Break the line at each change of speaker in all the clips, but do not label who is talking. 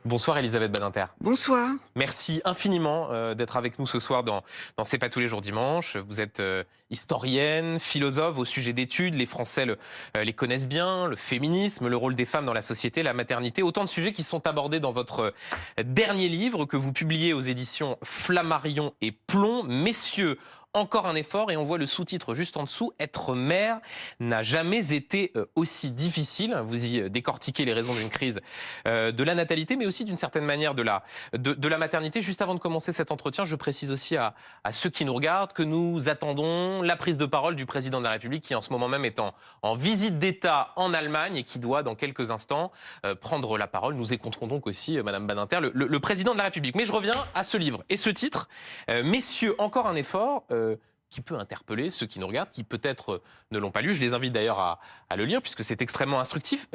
Bonsoir Elisabeth Badinter.
Bonsoir.
Merci infiniment d'être avec nous ce soir dans C'est pas tous les jours dimanche. Vous êtes historienne, philosophe au sujet d'études. Les Français les connaissent bien, le féminisme, le rôle des femmes dans la société, la maternité. Autant de sujets qui sont abordés dans votre dernier livre que vous publiez aux éditions Flammarion et Plomb. Messieurs, encore un effort, et on voit le sous-titre juste en dessous. Être mère n'a jamais été aussi difficile. Vous y décortiquez les raisons d'une crise de la natalité, mais aussi d'une certaine manière de la maternité. Juste avant de commencer cet entretien, je précise aussi à ceux qui nous regardent que nous attendons la prise de parole du président de la République qui en ce moment même est en visite d'État en Allemagne et qui doit dans quelques instants prendre la parole. Nous écouterons donc aussi, Madame Badinter, le président de la République. Mais je reviens à ce livre et ce titre. Messieurs, encore un effort qui peut interpeller ceux qui nous regardent, qui peut-être ne l'ont pas lu. Je les invite d'ailleurs à le lire puisque c'est extrêmement instructif.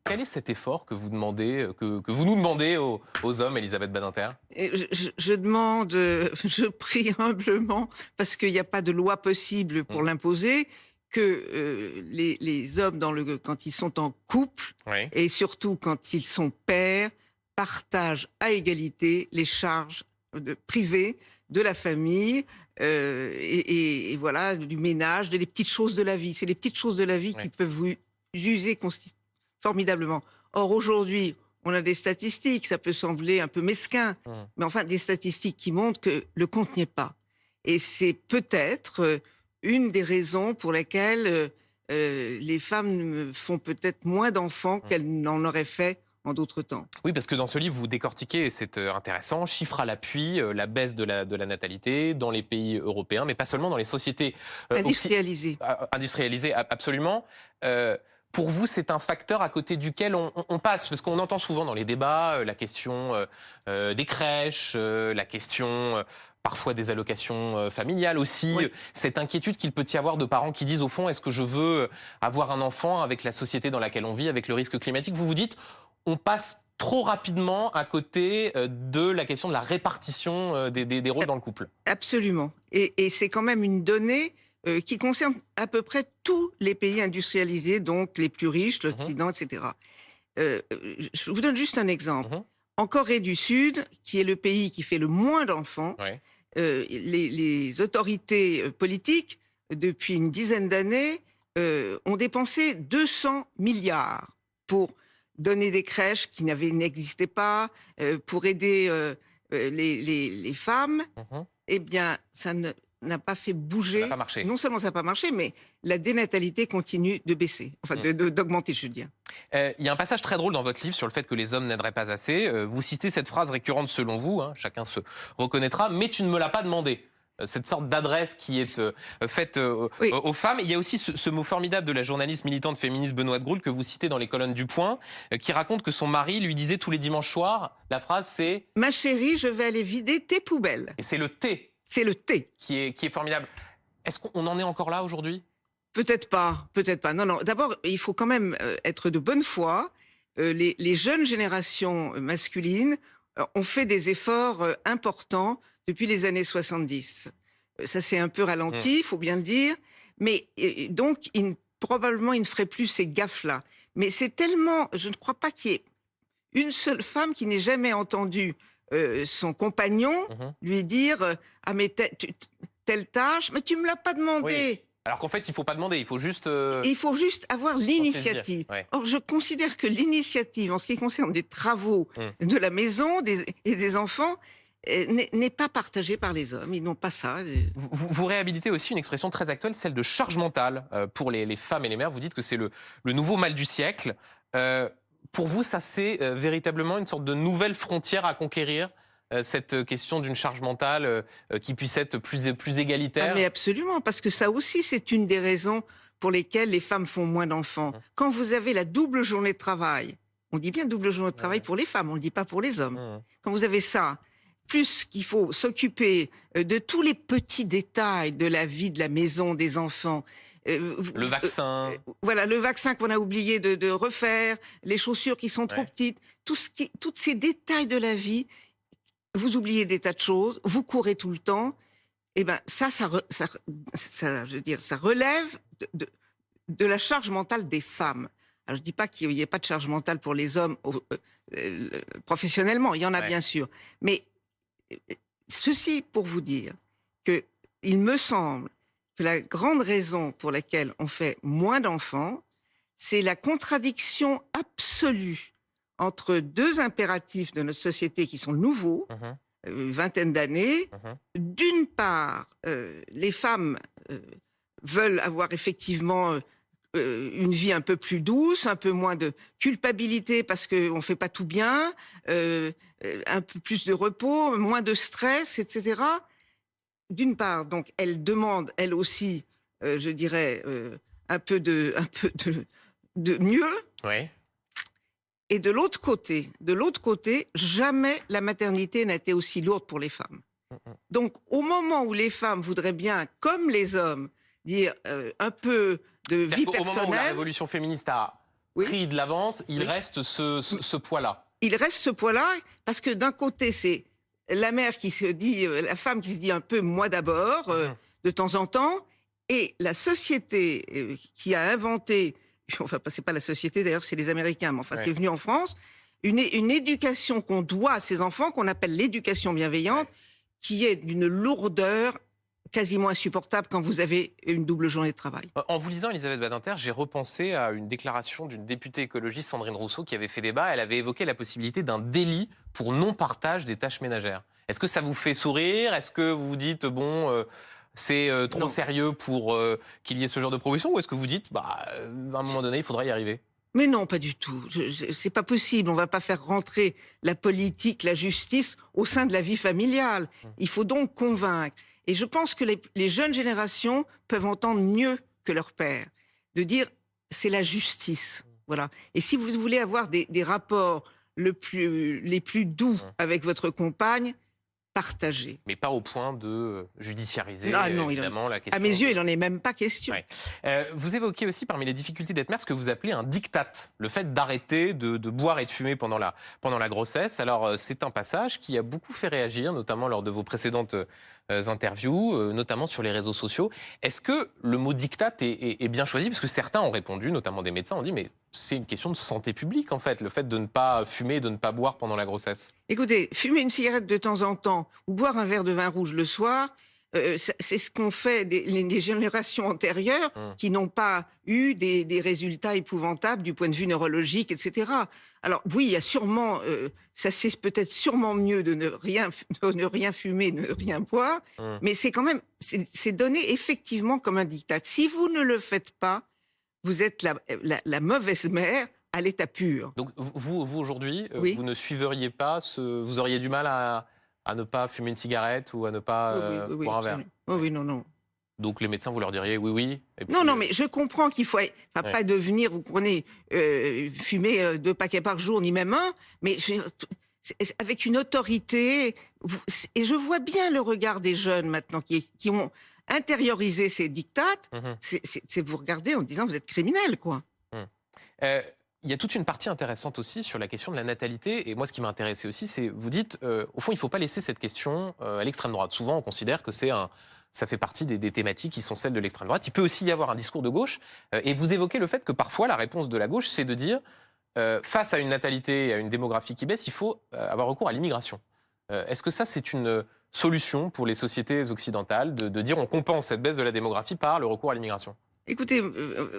Quel est cet effort que vous demandez, que vous nous demandez aux hommes, Elisabeth Badinter?
Et je demande, je prie humblement, parce qu'il n'y a pas de loi possible pour l'imposer, que les hommes, quand ils sont en couple,
Oui.
et surtout quand ils sont pères, partagent à égalité les charges privées de la famille, et voilà, du ménage, des petites choses de la vie. C'est les petites choses de la vie
Oui.
qui peuvent vous user formidablement. Or, aujourd'hui, on a des statistiques, ça peut sembler un peu mesquin, mais enfin, des statistiques qui montrent que le compte n'y est pas. Et c'est peut-être une des raisons pour lesquelles les femmes font peut-être moins d'enfants qu'elles n'en auraient fait en d'autres temps.
Oui, parce que dans ce livre, vous décortiquez, et c'est intéressant, chiffres à l'appui, la baisse de la natalité dans les pays européens, mais pas seulement dans les sociétés
Industrialisées.
industrialisées, absolument. Pour vous, c'est un facteur à côté duquel on passe, parce qu'on entend souvent dans les débats la question des crèches, la question parfois des allocations familiales aussi,
Oui.
cette inquiétude qu'il peut y avoir de parents qui disent au fond, est-ce que je veux avoir un enfant avec la société dans laquelle on vit, avec le risque climatique? Vous vous dites, on passe trop rapidement à côté de la question de la répartition des rôles dans le couple.
Absolument. Et c'est quand même une donnée qui concerne à peu près tous les pays industrialisés, donc les plus riches, l'Occident, etc. Je vous donne juste un exemple.
Mhm.
En Corée du Sud, qui est le pays qui fait le moins d'enfants,
Ouais.
les autorités politiques, depuis une dizaine d'années, ont dépensé 200 milliards pour donner des crèches qui n'existaient pas, pour aider les femmes.
Mhm.
Eh bien, ça n'a pas fait
Ça
bouger.
n'a pas marché.
Non seulement ça n'a pas marché, mais la dénatalité continue de baisser, enfin d'augmenter, je veux dire.
Il y a un passage très drôle dans votre livre sur le fait que les hommes n'aideraient pas assez. Vous citez cette phrase récurrente selon vous, hein, chacun se reconnaîtra, mais tu ne me l'as pas demandé. Cette sorte d'adresse qui est faite
Oui.
aux femmes. Il y a aussi ce mot formidable de la journaliste militante féministe Benoît de Gaulle que vous citez dans les colonnes du Point, qui raconte que son mari lui disait tous les dimanches soirs, la phrase c'est
Ma chérie, je vais aller vider tes poubelles.
et c'est le T
C'est le thé.
qui est formidable. Est-ce qu'on en est encore là aujourd'hui?
Peut-être pas, peut-être pas. Non, non. D'abord, il faut quand même être de bonne foi. Les jeunes générations masculines ont fait des efforts importants depuis les années 70. Ça s'est un peu ralenti, il faut bien le dire. Mais donc, probablement, ils ne feraient plus ces gaffes-là. Mais c'est tellement... Je ne crois pas qu'il y ait une seule femme qui n'ait jamais entendu son compagnon
Mhm.
lui dire Ah, mais telle tâche, mais tu me l'as pas demandé.
Oui. Alors qu'en fait, il ne faut pas demander, il faut juste...
Et il faut juste avoir l'initiative.
Ouais.
Or, je considère que l'initiative, en ce qui concerne des travaux de la maison et des enfants, n'est pas partagée par les hommes. Ils n'ont pas ça.
Vous réhabilitez aussi une expression très actuelle, celle de charge mentale pour les femmes et les mères. Vous dites que c'est le nouveau mal du siècle. Pour vous, ça c'est véritablement une sorte de nouvelle frontière à conquérir, cette question d'une charge mentale qui puisse être plus
Ah,
égalitaire?
mais absolument, parce que ça aussi, c'est une des raisons pour lesquelles les femmes font moins d'enfants. Quand vous avez la double journée de travail, on dit bien double journée de travail pour les femmes, on ne le dit pas pour les hommes. Quand vous avez ça, plus qu'il faut s'occuper de tous les petits détails de la vie de la maison, des enfants.
Le vaccin.
Voilà, le vaccin qu'on a oublié de refaire, les chaussures qui sont trop
Ouais.
petites, tous ces détails de la vie, vous oubliez des tas de choses, vous courez tout le temps. Eh ben je veux dire, ça relève de la charge mentale des femmes. Alors, je ne dis pas qu'il n'y ait pas de charge mentale pour les hommes professionnellement, il y en a
Ouais.
bien sûr. Mais euh, ceci pour vous dire que il me semble que la grande raison pour laquelle on fait moins d'enfants, c'est la contradiction absolue entre deux impératifs de notre société qui sont nouveaux,
Mhm,
vingtaine d'années.
mhm.
D'une part, les femmes veulent avoir effectivement une vie un peu plus douce, un peu moins de culpabilité parce qu'on ne fait pas tout bien, un peu plus de repos, moins de stress, etc. D'une part, donc, elles demandent, elles aussi, je dirais, un peu de mieux.
Oui.
Et de l'autre côté, jamais la maternité n'a été aussi lourde pour les femmes.
Mhm.
Donc, au moment où les femmes voudraient bien, comme les hommes, dire un peu de vie
C'est-à-dire qu'au moment où la
personnelle,
révolution féministe a
oui,
pris de l'avance, il
oui,
reste ce poids-là.
il reste ce poids-là, parce que d'un côté, c'est la mère qui se dit, la femme qui se dit un peu moi d'abord,
Mhm.
de temps en temps, et la société qui a inventé, enfin, c'est pas la société d'ailleurs, c'est les Américains, mais enfin, c'est
Ouais,
venu en France, une éducation qu'on doit à ses enfants, qu'on appelle l'éducation bienveillante,
ouais.
qui est d'une lourdeur quasiment insupportable quand vous avez une double journée de travail.
En vous lisant Elisabeth Badinter, j'ai repensé à une déclaration d'une députée écologiste, Sandrine Rousseau, qui avait fait débat. Elle avait évoqué la possibilité d'un délit pour non-partage des tâches ménagères. Est-ce que ça vous fait sourire? Est-ce que vous vous dites, bon, c'est trop
Non.
sérieux pour qu'il y ait ce genre de proposition? Ou est-ce que vous dites, bah, à un moment donné, il faudra y arriver?
Mais non, pas du tout. C'est pas possible. On va pas faire rentrer la politique, la justice au sein de la vie familiale.
Mm.
Il faut donc convaincre. Et je pense que les jeunes générations peuvent entendre mieux que leur père, de dire c'est la justice. Voilà. Et si vous voulez avoir des rapports les plus doux
Mm.
avec votre compagne, partagez.
Mais pas au point de judiciariser,
Ah non,
évidemment, la
à mes
question
yeux,
de...
il n'en est même pas question.
Ouais. Vous évoquez aussi parmi les difficultés d'être mère ce que vous appelez un diktat, le fait d'arrêter de boire et de fumer pendant la grossesse. Alors c'est un passage qui a beaucoup fait réagir, notamment lors de vos précédentes interviews, notamment sur les réseaux sociaux. Est-ce que le mot diktat est bien choisi? Parce que certains ont répondu, notamment des médecins, ont dit mais c'est une question de santé publique en fait, le fait de ne pas fumer, de ne pas boire pendant la grossesse.
Écoutez, fumer une cigarette de temps en temps ou boire un verre de vin rouge le soir, c'est ce qu'ont fait les générations antérieures
Hum,
qui n'ont pas eu des résultats épouvantables du point de vue neurologique, etc. Alors oui, il y a sûrement, ça c'est peut-être sûrement mieux de de ne rien fumer, de ne rien boire,
hum.
mais c'est quand même, c'est donné effectivement comme un diktat. Si vous ne le faites pas, vous êtes la mauvaise mère à l'état pur.
Donc vous aujourd'hui, vous
Oui,
ne suiveriez pas vous auriez du mal à ne pas fumer une cigarette ou à ne pas
oui, oui, oui, oui,
boire un verre.
absolument. Oui,
Ouais.
oui, non, non.
Donc les médecins, vous leur diriez oui, oui, et
Non,
puis
non, mais je comprends qu'il faut enfin,
ouais.
pas devenir vous prenez, fumer, 2 paquets par jour, ni même un, mais je veux dire t c'est avec une autorité, vous et je vois bien le regard des jeunes maintenant qui ont intériorisé ces diktats,
Mmh.
c'est vous regardez en disant: «Vous êtes criminel, quoi».
Mmh. Heu, il y a toute une partie intéressante aussi sur la question de la natalité et moi ce qui m'a intéressé aussi, c'est vous dites, au fond il ne faut pas laisser cette question, à l'extrême droite. Souvent on considère que ça fait partie des thématiques qui sont celles de l'extrême droite. Il peut aussi y avoir un discours de gauche, et vous évoquez le fait que parfois la réponse de la gauche, c'est de dire, face à une natalité et à une démographie qui baisse, il faut, avoir recours à l'immigration. Est-ce que ça c'est une, solution pour les sociétés occidentales de dire on compense cette baisse de la démographie par le recours à l'immigration?
Écoutez,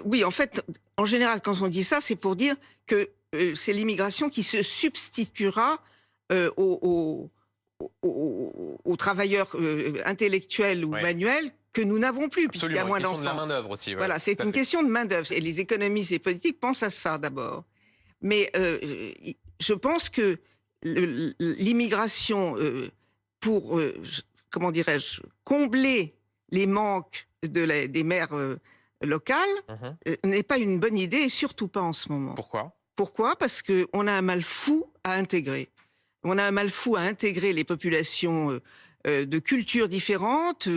oui, en fait, en général, quand on dit ça, c'est pour dire que, c'est l'immigration qui se substituera, aux aux travailleurs, intellectuels ou
Ouais.
manuels que nous n'avons plus puisqu'il y a
Absolument, une
moins
question de la
d'enfants.
main-d'œuvre aussi, ouais,
Voilà, c'est
tout à
une
fait.
question de main-d'œuvre et les économistes et politiques pensent à ça d'abord. Mais, i je pense que l'immigration, pour, comment dirais-je? Combler les manques des mères, locales,
Mmh.
n'est pas une bonne idée et surtout pas en ce moment.
Pourquoi?
Pourquoi? Parce qu'on a un mal fou à intégrer. On a un mal fou à intégrer les populations, de cultures différentes,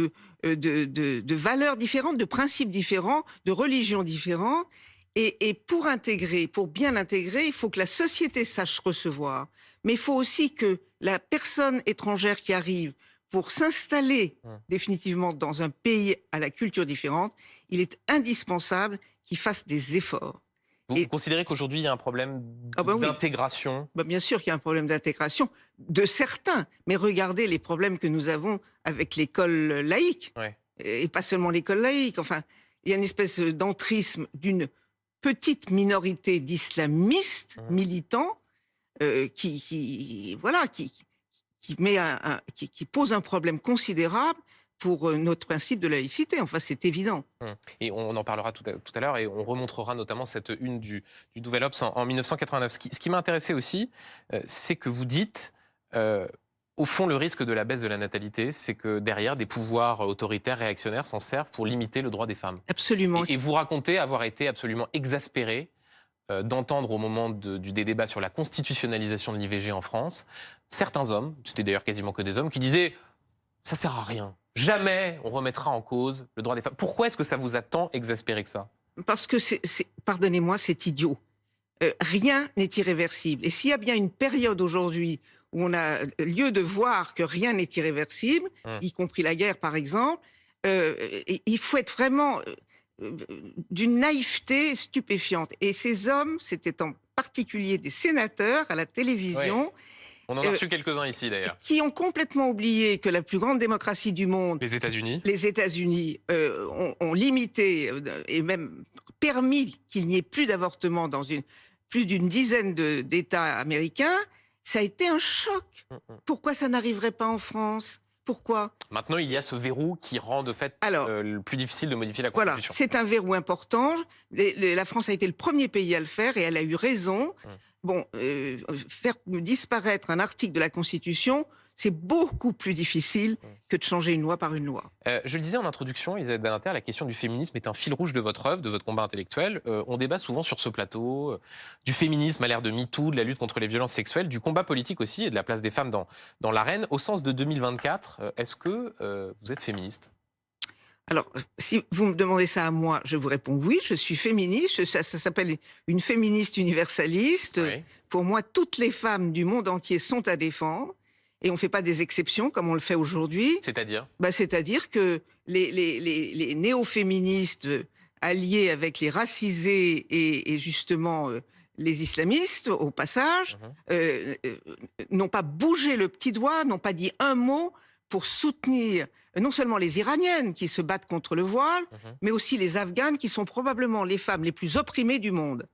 de valeurs différentes, de principes différents, de religions différentes et pour intégrer, pour bien intégrer, il faut que la société sache recevoir. Mais il faut aussi que la personne étrangère qui arrive pour s'installer
Mmh.
définitivement dans un pays à la culture différente, il est indispensable qu'il fasse des efforts.
Vous considérez qu'aujourd'hui, il y a un problème
Ah bah oui.
d'intégration?
Bah, bien sûr qu'il y a un problème d'intégration de certains, mais regardez les problèmes que nous avons avec l'école laïque,
Ouais.
et pas seulement l'école laïque. Enfin, il y a une espèce d'entrisme d'une petite minorité d'islamistes
Mmh.
militants voilà, qui met qui pose un problème considérable pour notre principe de laïcité. Enfin, c'est évident.
Mmh. Et on en parlera tout à l'heure et on remontrera notamment cette une du Nouvel Obs en 1989. Ce qui m'a intéressé aussi, c'est que vous dites, heu, au fond, le risque de la baisse de la natalité, c'est que derrière, des pouvoirs autoritaires, réactionnaires s'en servent pour limiter le droit des femmes.
Absolument.
Et vous racontez avoir été absolument exaspéré d'entendre au moment des débats sur la constitutionnalisation de l'IVG en France, certains hommes, c'était d'ailleurs quasiment que des hommes, qui disaient ça sert à rien. Jamais on remettra en cause le droit des femmes. Pourquoi est-ce que ça vous a tant exaspéré que ça?
Parce que pardonnez-moi, c'est idiot. Rien n'est irréversible. Et s'il y a bien une période aujourd'hui où on a lieu de voir que rien n'est irréversible,
Mmh.
y compris la guerre par exemple, il faut être vraiment d'une naïveté stupéfiante. Et ces hommes, c'était en particulier des sénateurs à la
Ouais.
télévision,
On en a
euh,
reçu quelques-uns ici d'ailleurs.
qui ont complètement oublié que la plus grande démocratie du monde,
Les États-Unis.
les États-Unis, ont limité et même permis qu'il n'y ait plus d'avortement dans plus d'une dizaine d'États américains. Ça a été un choc.
Mmh, mmh.
Pourquoi ça n'arriverait pas en France? Pourquoi?
Maintenant, il y a ce verrou qui rend de fait
Alors,
le plus difficile de modifier la
voilà,
Constitution.
c'est un verrou important. La France a été le premier pays à le faire et elle a eu raison.
Mmh.
Bon, faire disparaître un article de la Constitution, c'est beaucoup plus difficile
Mmh.
que de changer une loi par une loi.
Je le disais en introduction, Elisabeth Badinter, la question du féminisme est un fil rouge de votre œuvre, de votre combat intellectuel. On débat souvent sur ce plateau du féminisme à l'ère de MeToo, de la lutte contre les violences sexuelles, du combat politique aussi et de la place des femmes dans l'arène. Au sens de 2024, est-ce que vous êtes féministe?
Alors, si vous me demandez ça à moi, je vous réponds oui, je suis féministe. Ça s'appelle une féministe universaliste.
Oui.
Pour moi, toutes les femmes du monde entier sont à défendre. Et on ne fait pas des exceptions comme on le fait aujourd'hui.
C'est-à-dire?
Bah, c'est-à-dire que les néo-féministes alliés avec les racisés et justement les islamistes, au passage,
Mhm,
n'ont pas bougé le petit doigt, n'ont pas dit un mot pour soutenir non seulement les Iraniennes qui se battent contre le voile,
mhm.
mais aussi les Afghanes qui sont probablement les femmes les plus opprimées du monde.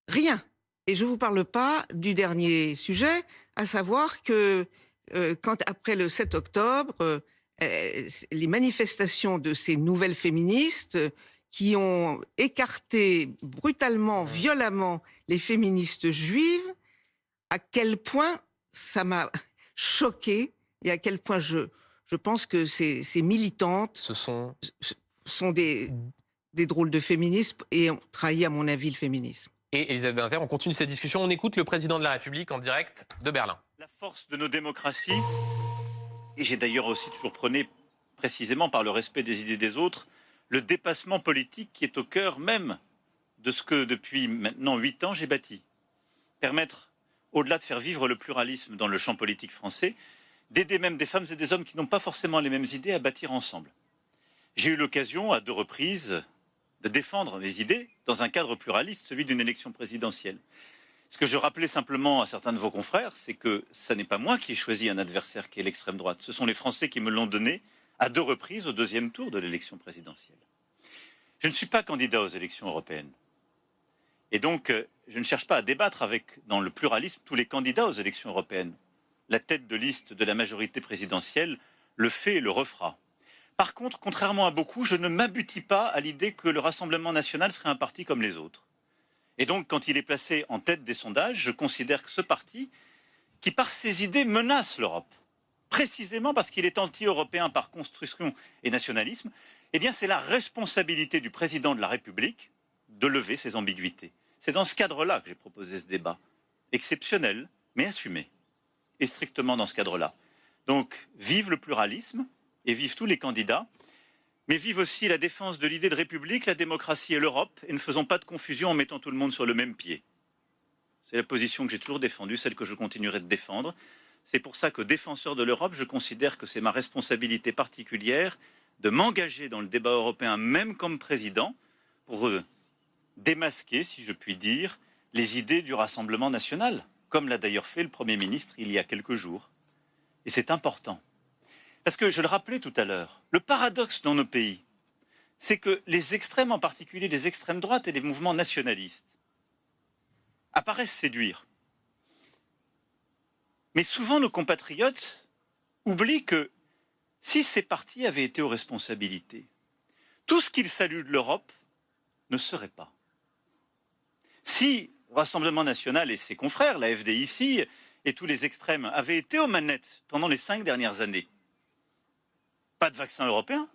Rien. Et je ne vous parle pas du dernier sujet, à savoir que quand après le 7 octobre, les manifestations de ces nouvelles féministes qui ont écarté brutalement,
Mhm.
violemment les féministes juives, à quel point ça m'a choquée et à quel point je pense que ces militantes
Ce sont
sont des drôles de féministes et ont trahi, à mon avis, le féminisme.
Et Elisabeth Badinter, on continue cette discussion. On écoute le président de la République en direct de Berlin.
La force de nos démocraties, et j'ai d'ailleurs aussi toujours prôné précisément par le respect des idées des autres, le dépassement politique qui est au cœur même de ce que depuis maintenant 8 ans j'ai bâti. Permettre, au-delà de faire vivre le pluralisme dans le champ politique français, d'aider même des femmes et des hommes qui n'ont pas forcément les mêmes idées à bâtir ensemble. J'ai eu l'occasion à 2 reprises de défendre mes idées dans un cadre pluraliste, celui d'une élection présidentielle. Ce que je rappelais simplement à certains de vos confrères, c'est que ce n'est pas moi qui ai choisi un adversaire qui est l'extrême droite. Ce sont les Français qui me l'ont donné à 2 reprises au 2e tour de l'élection présidentielle. Je ne suis pas candidat aux élections européennes. Et donc, je ne cherche pas à débattre avec, dans le pluralisme, tous les candidats aux élections européennes. La tête de liste de la majorité présidentielle le fait et le refera. Par contre, contrairement à beaucoup, je ne m'abutis pas à l'idée que le Rassemblement national serait un parti comme les autres. Et donc, quand il est placé en tête des sondages, je considère que ce parti, qui par ses idées menace l'Europe, précisément parce qu'il est anti-européen par construction et nationalisme, eh bien c'est la responsabilité du président de la République de lever ces ambiguïtés. C'est dans ce cadre-là que j'ai proposé ce débat, exceptionnel, mais assumé, et strictement dans ce cadre-là. Donc, vive le pluralisme, et vivent tous les candidats, mais vive aussi la défense de l'idée de République, la démocratie et l'Europe, et ne faisons pas de confusion en mettant tout le monde sur le même pied. C'est la position que j'ai toujours défendue, celle que je continuerai de défendre. C'est pour ça que, défenseur de l'Europe, je considère que c'est ma responsabilité particulière de m'engager dans le débat européen, même comme président, pour démasquer, si je puis dire, les idées du Rassemblement national, comme l'a d'ailleurs fait le Premier ministre il y a quelques jours. Et c'est important. Parce que, je le rappelais tout à l'heure, le paradoxe dans nos pays, c'est que les extrêmes, en particulier les extrêmes droites et les mouvements nationalistes, apparaissent séduire. Mais souvent, nos compatriotes oublient que si ces partis avaient été aux responsabilités, tout ce qu'ils saluent de l'Europe ne serait pas. Si le Rassemblement national et ses confrères, la FDIC et tous les extrêmes, avaient été aux manettes pendant les 5 dernières années, pas de vaccin européen,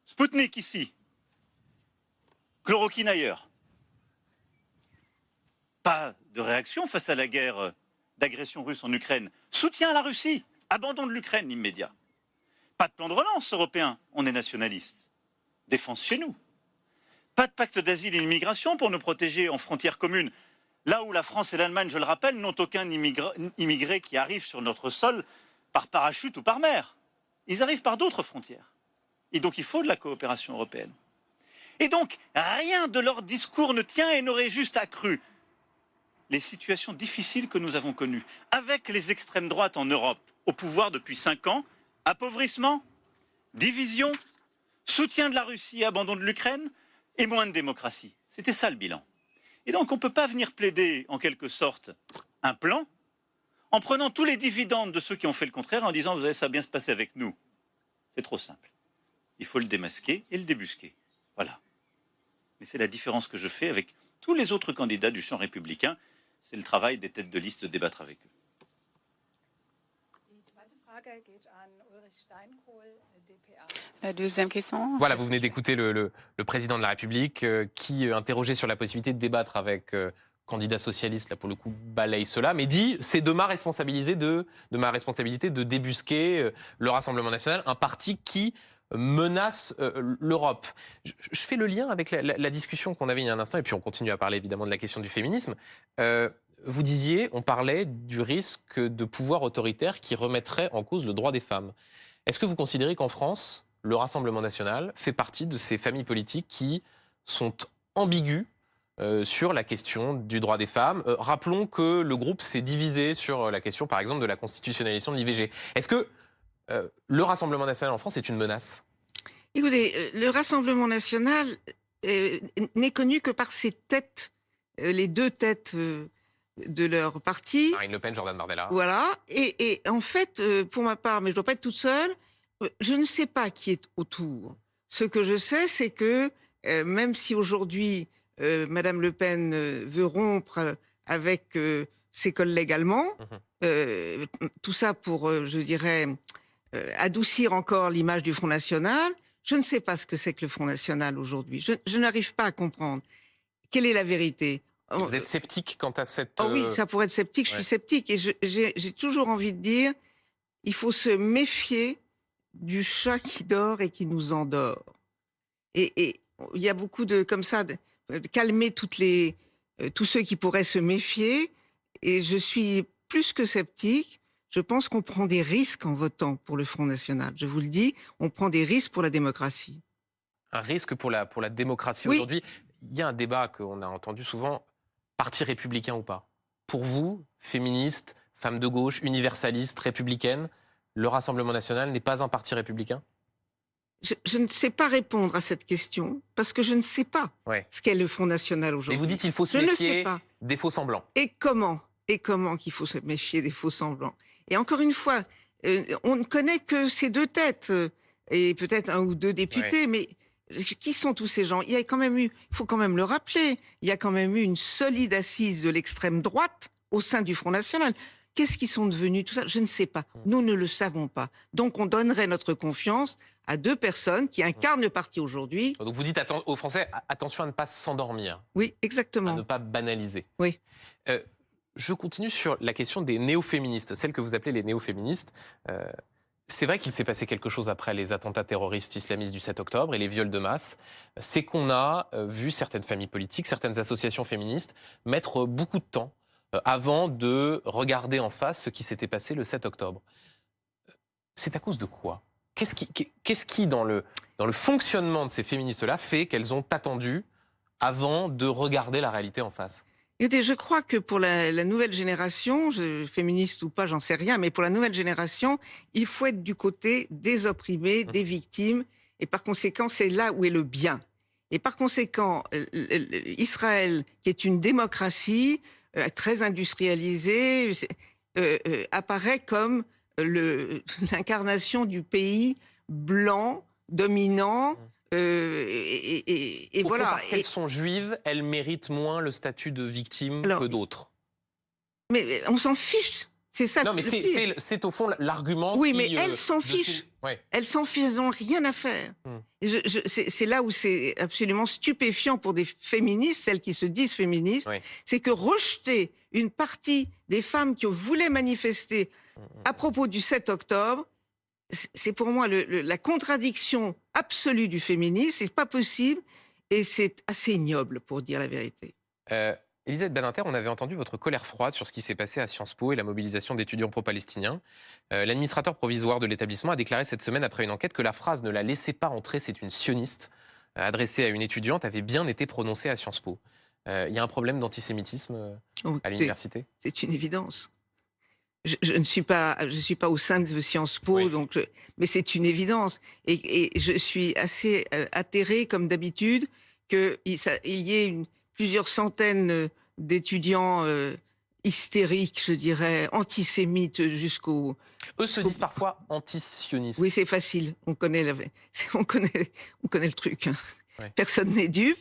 Spoutnik ici, chloroquine ailleurs, pas de réaction face à la guerre d'agression russe en Ukraine, soutien à la Russie, abandon de l'Ukraine immédiat, pas de plan de relance européen, on est nationaliste, défense chez nous. Pas de pacte d'asile et d'immigration pour nous protéger en frontières communes. Là où la France et l'Allemagne, je le rappelle, n'ont aucun immigré qui arrive sur notre sol par parachute ou par mer. Ils arrivent par d'autres frontières. Et donc il faut de la coopération européenne. Et donc rien de leur discours ne tient et n'aurait juste accru les situations difficiles que nous avons connues. Avec les extrêmes droites en Europe, au pouvoir depuis 5 ans, appauvrissement, division, soutien de la Russie, abandon de l'Ukraine, et moins de démocratie. C'était ça le bilan. Et donc on ne peut pas venir plaider en quelque sorte un plan en prenant tous les dividendes de ceux qui ont fait le contraire en disant vous savez ça va bien se passer avec nous. C'est trop simple. Il faut le démasquer et le débusquer. Voilà. Mais c'est la différence que je fais avec tous les autres candidats du champ républicain. C'est le travail des têtes de liste de débattre avec eux.
La deuxième question.
Voilà, vous venez d'écouter le président de la République qui, interrogé sur la possibilité de débattre avec candidat socialiste, là pour le coup, balaye cela, mais dit c'est de ma responsabilité de débusquer le Rassemblement national, un parti qui menace l'Europe. Je fais le lien avec la discussion qu'on avait il y a un instant, et puis on continue à parler évidemment de la question du féminisme. Vous disiez, on parlait du risque de pouvoir autoritaire qui remettrait en cause le droit des femmes. Est-ce que vous considérez qu'en France, le Rassemblement national fait partie de ces familles politiques qui sont ambiguës sur la question du droit des femmes? Rappelons que le groupe s'est divisé sur la question, par exemple, de la constitutionnalisation de l'IVG. Est-ce que le Rassemblement national en France est une menace?
Écoutez, le Rassemblement national n'est connu que par ses têtes, les 2 têtes de leur parti.
Marine Le Pen, Jordan Bardella.
Voilà. Et en fait, pour ma part, mais je ne dois pas être toute seule, je ne sais pas qui est autour. Ce que je sais, c'est que même si aujourd'hui, Madame Le Pen veut rompre avec ses collègues allemands, tout ça pour, je dirais, adoucir encore l'image du Front National, je ne sais pas ce que c'est que le Front National aujourd'hui. Je n'arrive pas à comprendre. Quelle est la vérité?
Vous êtes sceptique quant à cette...
Oh oui, ça pourrait être sceptique, je suis sceptique. Et j'ai toujours envie de dire, il faut se méfier du chat qui dort et qui nous endort. Et il y a beaucoup de, comme ça, de calmer tous ceux qui pourraient se méfier. Et je suis plus que sceptique. Je pense qu'on prend des risques en votant pour le Front National. Je vous le dis, on prend des risques pour la démocratie.
Un risque pour la démocratie
Oui.
aujourd'hui. Il y a un débat qu'on a entendu souvent, parti républicain ou pas. Pour vous, féministe, femme de gauche, universaliste, républicaine, le Rassemblement national n'est pas un parti républicain?
Je ne sais pas répondre à cette question parce que je ne sais pas ce qu'est le Front National aujourd'hui.
Mais vous dites qu'il faut se
Je ne
méfier
sais pas.
des faux semblants.
Et comment qu'il faut se méfier des faux semblants. Et encore une fois, on ne connaît que ces 2 têtes et peut-être 1 ou 2 députés, mais qui sont tous ces gens? Il y a quand même eu, il faut quand même le rappeler, il y a quand même eu une solide assise de l'extrême droite au sein du Front National. Qu'est-ce qu'ils sont devenus, tout ça? Je ne sais pas. Nous ne le savons pas. Donc on donnerait notre confiance à 2 personnes qui incarnent le parti aujourd'hui.
Donc vous dites aux Français, attention à ne pas s'endormir.
Oui, exactement.
À ne pas banaliser.
Oui.
Je continue sur la question des néo-féministes, celles que vous appelez les néo-féministes. C'est vrai qu'il s'est passé quelque chose après les attentats terroristes islamistes du 7 octobre et les viols de masse. C'est qu'on a vu certaines familles politiques, certaines associations féministes mettre beaucoup de temps avant de regarder en face ce qui s'était passé le 7 octobre. C'est à cause de quoi? Qu'est-ce qui dans le fonctionnement de ces féministes-là, fait qu'elles ont attendu avant de regarder la réalité en face?
Écoutez, je crois que pour la nouvelle génération, féministe ou pas, j'en sais rien, mais pour la nouvelle génération, il faut être du côté des opprimés, des victimes, et par conséquent, c'est là où est le bien. Et par conséquent, Israël, qui est une démocratie très industrialisée, apparaît comme l'incarnation du pays blanc, dominant. Et
Au fond,
voilà.
parce qu'elles sont juives, elles méritent moins le statut de victime
Alors,
que d'autres.
Mais on s'en fiche. C'est ça
Non, mais
le pire.
c'est au fond l'argument
Oui,
qui...
mais elles s'en fichent.
Ouais.
Elles s'en fichent, elles n'ont rien à faire. Et c'est là où c'est absolument stupéfiant pour des féministes, celles qui se disent féministes,
Ouais.
c'est que rejeter une partie des femmes qui voulaient manifester à propos du 7 octobre, c'est pour moi la contradiction absolue du féminisme. C'est pas possible et c'est assez ignoble pour dire la vérité.
Elisabeth Badinter, on avait entendu votre colère froide sur ce qui s'est passé à Sciences Po et la mobilisation d'étudiants pro-palestiniens. L'administrateur provisoire de l'établissement a déclaré cette semaine, après une enquête, que la phrase « ne la laissez pas entrer, c'est une sioniste » adressée à une étudiante avait bien été prononcée à Sciences Po. Il y a un problème d'antisémitisme à l'université?
C'est une évidence. Je ne suis pas, au sein de Sciences Po,
Oui.
donc mais c'est une évidence. Et je suis assez atterrée, comme d'habitude, qu'il y ait plusieurs centaines d'étudiants hystériques, je dirais, antisémites jusqu'au...
Eux se disent parfois anti-sionistes.
Oui, c'est facile. On connaît le truc. Hein.
Ouais.
Personne n'est dupe.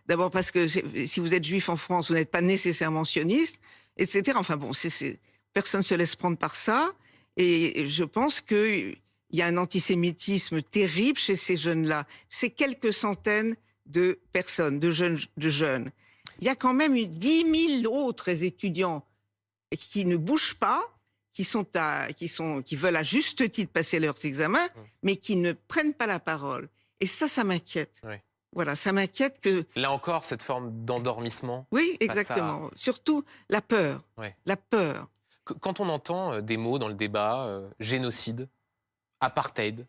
D'abord parce que si vous êtes juif en France, vous n'êtes pas nécessairement sioniste, etc. Enfin bon, personne ne se laisse prendre par ça. Et je pense qu'il y a un antisémitisme terrible chez ces jeunes-là. C'est quelques centaines de personnes, de jeunes. Il y a quand même 10 000 autres étudiants qui ne bougent pas, qui veulent à juste titre passer leurs examens, mais qui ne prennent pas la parole. Et ça m'inquiète.
Oui.
Voilà, ça m'inquiète que...
Là encore, cette forme d'endormissement.
Oui, exactement. Surtout la peur.
Ouais.
La peur.
Quand on entend des mots dans le débat, génocide, apartheid,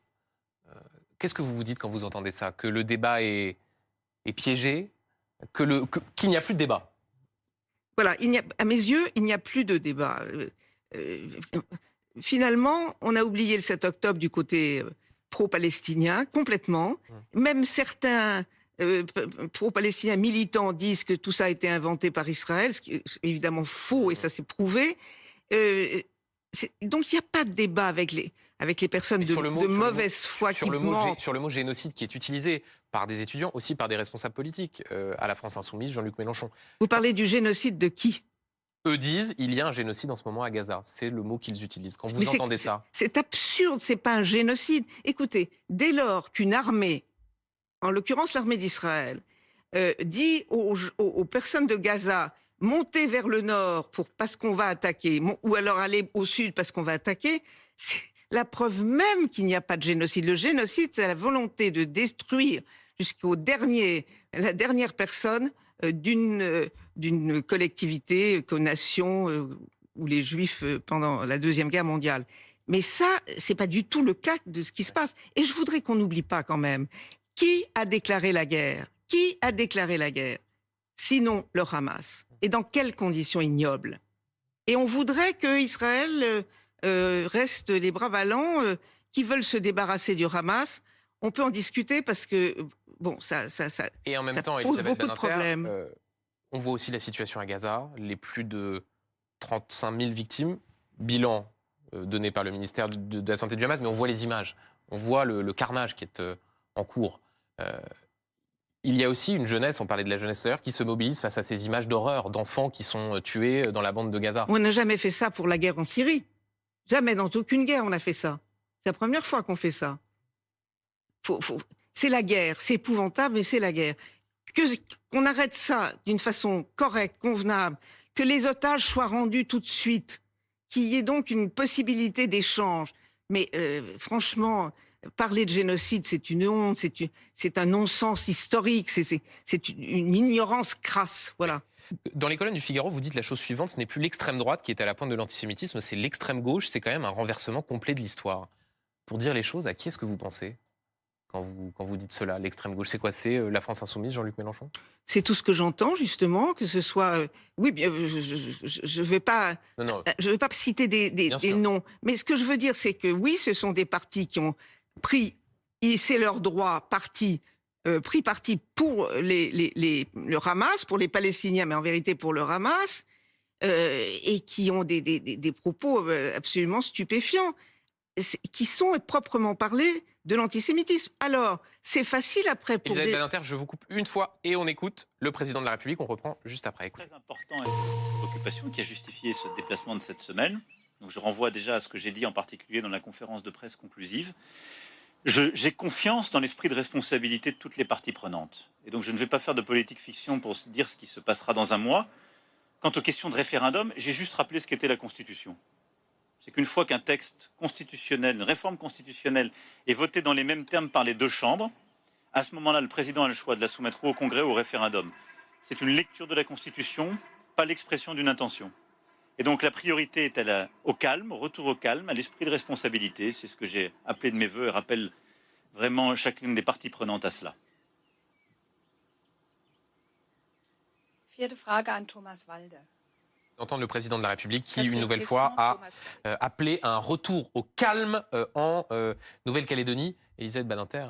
qu'est-ce que vous vous dites quand vous entendez ça? Que le débat est piégé, qu'il n'y a plus de débat?
Voilà, à mes yeux, il n'y a plus de débat. Finalement, on a oublié le 7 octobre du côté pro-palestinien, complètement. Même certains pro-palestiniens militants disent que tout ça a été inventé par Israël, ce qui est évidemment faux, et ça s'est prouvé. Donc il n'y a pas de débat avec les personnes de mauvaise foi qui mentent.
Sur le mot génocide qui est utilisé par des étudiants, aussi par des responsables politiques, à la France Insoumise, Jean-Luc Mélenchon.
Vous parlez du génocide de qui?
Eux disent il y a un génocide en ce moment à Gaza. C'est le mot qu'ils utilisent. Quand vous entendez ça...
C'est absurde, c'est pas un génocide. Écoutez, dès lors qu'une armée, en l'occurrence l'armée d'Israël, dit aux personnes de Gaza, montez vers le nord parce qu'on va attaquer, ou alors aller au sud parce qu'on va attaquer, c'est la preuve même qu'il n'y a pas de génocide. Le génocide, c'est la volonté de détruire la dernière personne d'une collectivité, nation, ou les Juifs pendant la Deuxième Guerre mondiale. Mais ça, c'est pas du tout le cas de ce qui se passe. Et je voudrais qu'on n'oublie pas quand même, qui a déclaré la guerre? Qui a déclaré la guerre? Sinon le Hamas. Et dans quelles conditions ignobles? Et on voudrait qu'Israël reste les bras ballants, qui veulent se débarrasser du Hamas. On peut en discuter parce que, bon, ça
et en même temps,
pose
Elisabeth
beaucoup de problèmes.
On voit aussi la situation à Gaza, les plus de 35 000 victimes, bilan donné par le ministère de la Santé du Hamas, mais on voit les images, on voit le carnage qui est en cours. Il y a aussi une jeunesse, on parlait de la jeunesse tout à l'heure, qui se mobilise face à ces images d'horreur d'enfants qui sont tués dans la bande de Gaza.
On n'a jamais fait ça pour la guerre en Syrie. Jamais, dans aucune guerre, on a fait ça. C'est la première fois qu'on fait ça. C'est la guerre, c'est épouvantable, mais c'est la guerre. Qu'on arrête ça d'une façon correcte, convenable, que les otages soient rendus tout de suite, qu'il y ait donc une possibilité d'échange. Mais franchement, parler de génocide, c'est une honte, c'est un non-sens historique, c'est une ignorance crasse, voilà.
Dans les colonnes du Figaro, vous dites la chose suivante, ce n'est plus l'extrême droite qui est à la pointe de l'antisémitisme, c'est l'extrême gauche, c'est quand même un renversement complet de l'histoire. Pour dire les choses, à qui est-ce que vous pensez quand vous dites cela, l'extrême gauche? C'est quoi? C'est la France insoumise, Jean-Luc Mélenchon?
C'est tout ce que j'entends justement, que ce soit, oui, bien, je vais pas,
Non, non,
je vais pas citer des
bien sûr.
noms, mais ce que je veux dire, c'est que oui, ce sont des partis qui ont pris, et c'est leur droit, pris parti pour le Hamas, pour les Palestiniens, mais en vérité pour le Hamas, et qui ont des propos absolument stupéfiants, qui sont proprement parlé de l'antisémitisme. Alors, c'est facile après pour
Elisabeth
des...
Badinter, je vous coupe une fois et on écoute le président de la République. On reprend juste après. Écoutez.
Très important et une préoccupation qui a justifié ce déplacement de cette semaine. Donc je renvoie déjà à ce que j'ai dit en particulier dans la conférence de presse conclusive. J'ai confiance dans l'esprit de responsabilité de toutes les parties prenantes. Et donc je ne vais pas faire de politique fiction pour dire ce qui se passera dans un mois. Quant aux questions de référendum, j'ai juste rappelé ce qu'était la Constitution. C'est qu'une fois qu'un texte constitutionnel, une réforme constitutionnelle est votée dans les mêmes termes par les deux chambres, à ce moment-là, le président a le choix de la soumettre au Congrès ou au référendum. C'est une lecture de la Constitution, pas l'expression d'une intention. Et donc la priorité est au calme, au retour au calme, à l'esprit de responsabilité. C'est ce que j'ai appelé de mes voeux et rappelle vraiment chacune des parties prenantes à cela.
Vierte Frage an Thomas Walde.
D'entendre le président de la République qui,
Quatrième
une nouvelle
question,
fois, a
Thomas Walde.
appelé à un retour au calme en Nouvelle-Calédonie. Elisabeth Badinter,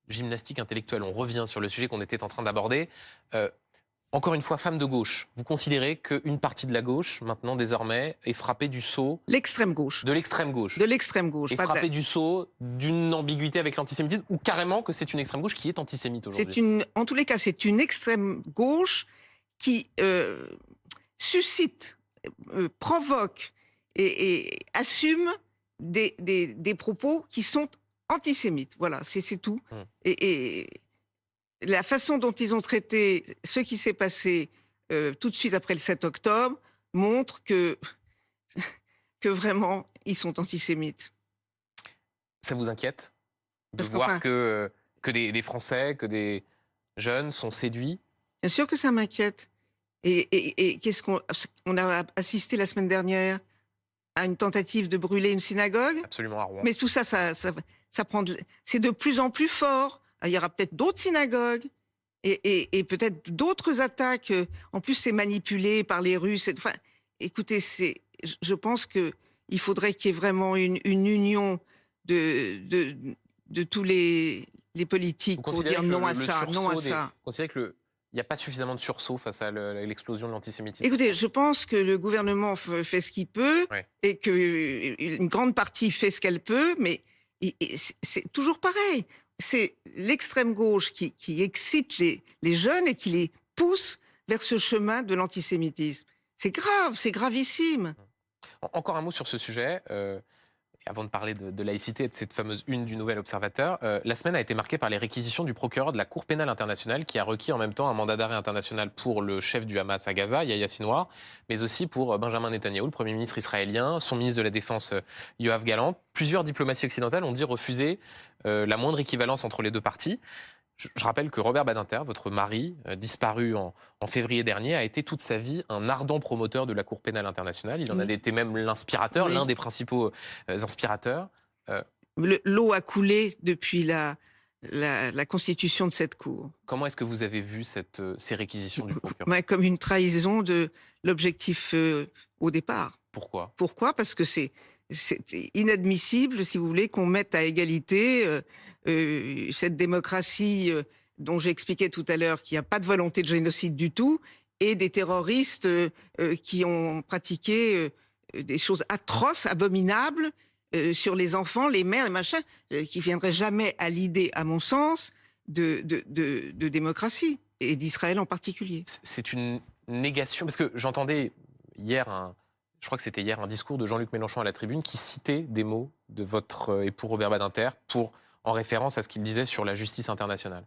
gymnastique intellectuelle, on revient sur le sujet qu'on était en train d'aborder. Encore une fois, femme de gauche, vous considérez qu'une partie de la gauche, maintenant, désormais, est frappée du sceau
L'extrême gauche.
de l'extrême gauche.
De l'extrême gauche.
Est
pas de la-
frappée du sceau d'une ambiguïté avec l'antisémitisme, ou carrément que c'est une extrême gauche qui est antisémite aujourd'hui?
En tous les cas, c'est une extrême gauche qui suscite, provoque et assume des propos qui sont antisémites. Voilà, c'est tout. Et la façon dont ils ont traité ce qui s'est passé tout de suite après le 7 octobre montre que vraiment, ils sont antisémites.
Ça vous inquiète de
Parce
voir
qu'enfin-
que des Français, que des jeunes sont séduits?
Bien sûr que ça m'inquiète. Et qu'est-ce on a assisté la semaine dernière à une tentative de brûler une synagogue.
Absolument à Rouen.
Mais tout ça, ça prend c'est de plus en plus fort. Il y aura peut-être d'autres synagogues et peut-être d'autres attaques. En plus, c'est manipulé par les Russes. Enfin, écoutez, je pense que il faudrait qu'il y ait vraiment une union de tous les politiques
Vous
pour
considérez
dire
que
non à
le
ça, non à
sursaut
ça.
Vous considérez qu'il n'y a pas suffisamment de sursaut face à l'explosion de l'antisémitisme?
Écoutez, je pense que le gouvernement fait ce qu'il peut
Ouais.
et qu'une grande partie fait ce qu'elle peut, mais c'est toujours pareil. C'est l'extrême gauche qui excite les jeunes et qui les pousse vers ce chemin de l'antisémitisme. C'est grave, c'est gravissime.
Encore un mot sur ce sujet. Avant de parler de laïcité et de cette fameuse une du Nouvel Observateur, la semaine a été marquée par les réquisitions du procureur de la Cour pénale internationale qui a requis en même temps un mandat d'arrêt international pour le chef du Hamas à Gaza, Yahya Sinwar, mais aussi pour Benjamin Netanyahou, le Premier ministre israélien, son ministre de la Défense Yoav Gallant. Plusieurs diplomaties occidentales ont dit refuser la moindre équivalence entre les deux parties. Je rappelle que Robert Badinter, votre mari, disparu en février dernier, a été toute sa vie un ardent promoteur de la Cour pénale internationale. Il en a été même l'inspirateur,
Oui.
l'un des principaux inspirateurs.
L'eau a coulé depuis la constitution de cette Cour.
Comment est-ce que vous avez vu ces réquisitions du procureur?
Mais comme une trahison de l'objectif au départ.
Pourquoi?
Pourquoi? Parce que c'est inadmissible, si vous voulez, qu'on mette à égalité cette démocratie dont j'ai expliqué tout à l'heure qu'il n'y a pas de volonté de génocide du tout, et des terroristes qui ont pratiqué des choses atroces, abominables, sur les enfants, les mères, les machins, qui ne viendraient jamais à l'idée, à mon sens, de démocratie, et d'Israël en particulier.
C'est une négation, parce que j'entendais hier je crois que c'était hier, un discours de Jean-Luc Mélenchon à la Tribune qui citait des mots de votre époux Robert Badinter en référence à ce qu'il disait sur la justice internationale.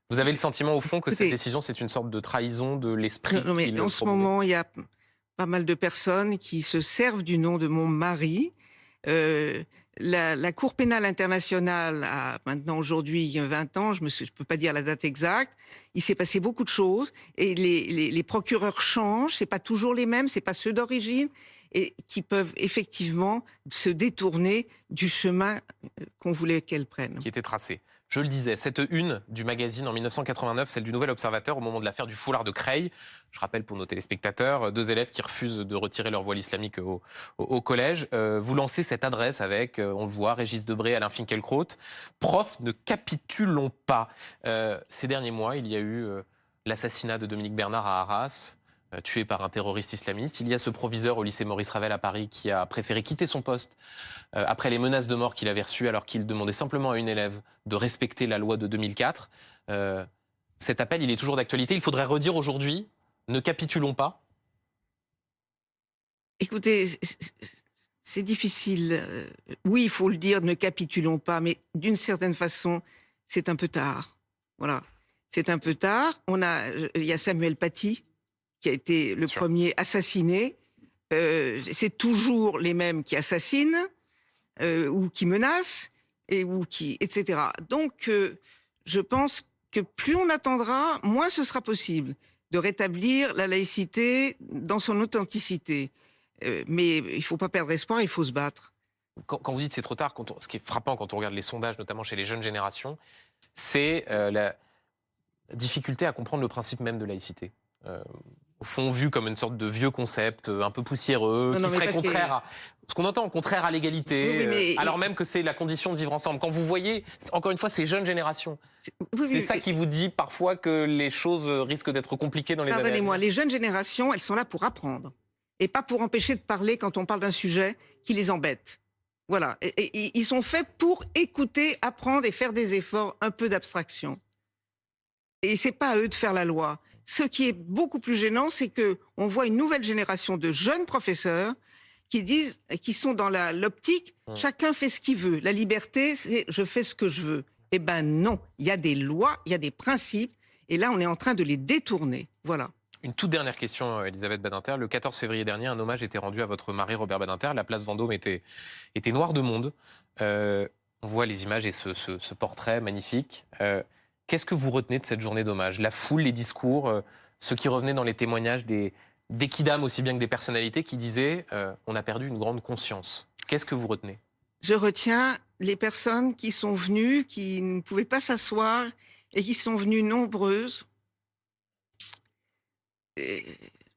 Vous avez le sentiment, au fond, que cette décision, c'est une sorte de trahison de l'esprit
Non, mais
qu'il
en ce
promouvait?
moment, il y a pas mal de personnes qui se servent du nom de mon mari. La Cour pénale internationale a maintenant aujourd'hui 20 ans, je ne peux pas dire la date exacte. Il s'est passé beaucoup de choses et les procureurs changent, c'est pas toujours les mêmes, c'est pas ceux d'origine. et qui peuvent effectivement se détourner du chemin qu'on voulait qu'elles prennent.
Qui était tracé. Je le disais, cette une du magazine en 1989, celle du Nouvel Observateur, au moment de l'affaire du foulard de Creil. Je rappelle pour nos téléspectateurs, 2 élèves qui refusent de retirer leur voile islamique au collège. Vous lancez cette adresse avec, on le voit, Régis Debray, Alain Finkielkraut. Prof, ne capitulons pas. Ces derniers mois, il y a eu l'assassinat de Dominique Bernard à Arras, tué par un terroriste islamiste. Il y a ce proviseur au lycée Maurice Ravel à Paris qui a préféré quitter son poste après les menaces de mort qu'il avait reçues alors qu'il demandait simplement à une élève de respecter la loi de 2004. Cet appel, il est toujours d'actualité. Il faudrait redire aujourd'hui, ne capitulons pas.
Écoutez, c'est difficile. Oui, il faut le dire, ne capitulons pas, mais d'une certaine façon, c'est un peu tard. Voilà, c'est un peu tard. Il y a Samuel Paty, qui a été le premier assassiné. C'est toujours les mêmes qui assassinent ou qui menacent, etc. Donc, je pense que plus on attendra, moins ce sera possible de rétablir la laïcité dans son authenticité. Mais il ne faut pas perdre espoir, il faut se battre.
Quand vous dites c'est trop tard, ce qui est frappant quand on regarde les sondages, notamment chez les jeunes générations, c'est la difficulté à comprendre le principe même de laïcité. Au fond, vu comme une sorte de vieux concept un peu poussiéreux, qui serait contraire à ce qu'on entend, contraire à l'égalité, alors même que c'est la condition de vivre ensemble. Quand vous voyez, encore une fois, ces jeunes générations, c'est ça qui vous dit parfois que les choses risquent d'être compliquées dans les années à venir.
Pardonnez-moi, les jeunes générations, elles sont là pour apprendre et pas pour empêcher de parler quand on parle d'un sujet qui les embête. Voilà, et ils sont faits pour écouter, apprendre et faire des efforts, un peu d'abstraction. Et c'est pas à eux de faire la loi. Ce qui est beaucoup plus gênant, c'est que on voit une nouvelle génération de jeunes professeurs qui sont dans l'optique, chacun fait ce qu'il veut. La liberté, c'est je fais ce que je veux. Eh ben non, il y a des lois, il y a des principes, et là on est en train de les détourner. Voilà.
Une toute dernière question, Elisabeth Badinter. Le 14 février dernier, un hommage était rendu à votre mari Robert Badinter. La place Vendôme était noire de monde. On voit les images et ce portrait magnifique. Qu'est-ce que vous retenez de cette journée d'hommage? La foule, les discours, ce qui revenait dans les témoignages des kidams aussi bien que des personnalités qui disaient on a perdu une grande conscience. Qu'est-ce que vous retenez?
Je retiens les personnes qui sont venues, qui ne pouvaient pas s'asseoir et qui sont venues nombreuses. Et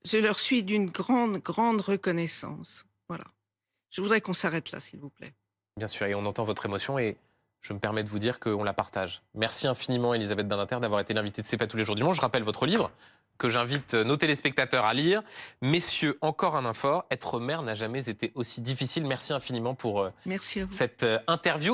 je leur suis d'une grande, grande reconnaissance. Voilà. Je voudrais qu'on s'arrête là, s'il vous plaît.
Bien sûr, et on entend votre émotion et je me permets de vous dire qu'on la partage. Merci infiniment, Elisabeth Badinter, d'avoir été l'invitée de C'est pas tous les jours dimanche. Je rappelle votre livre que j'invite nos téléspectateurs à lire. Messieurs, encore un main fort. Être mère n'a jamais été aussi difficile. Merci infiniment pour
Merci à vous.
cette interview.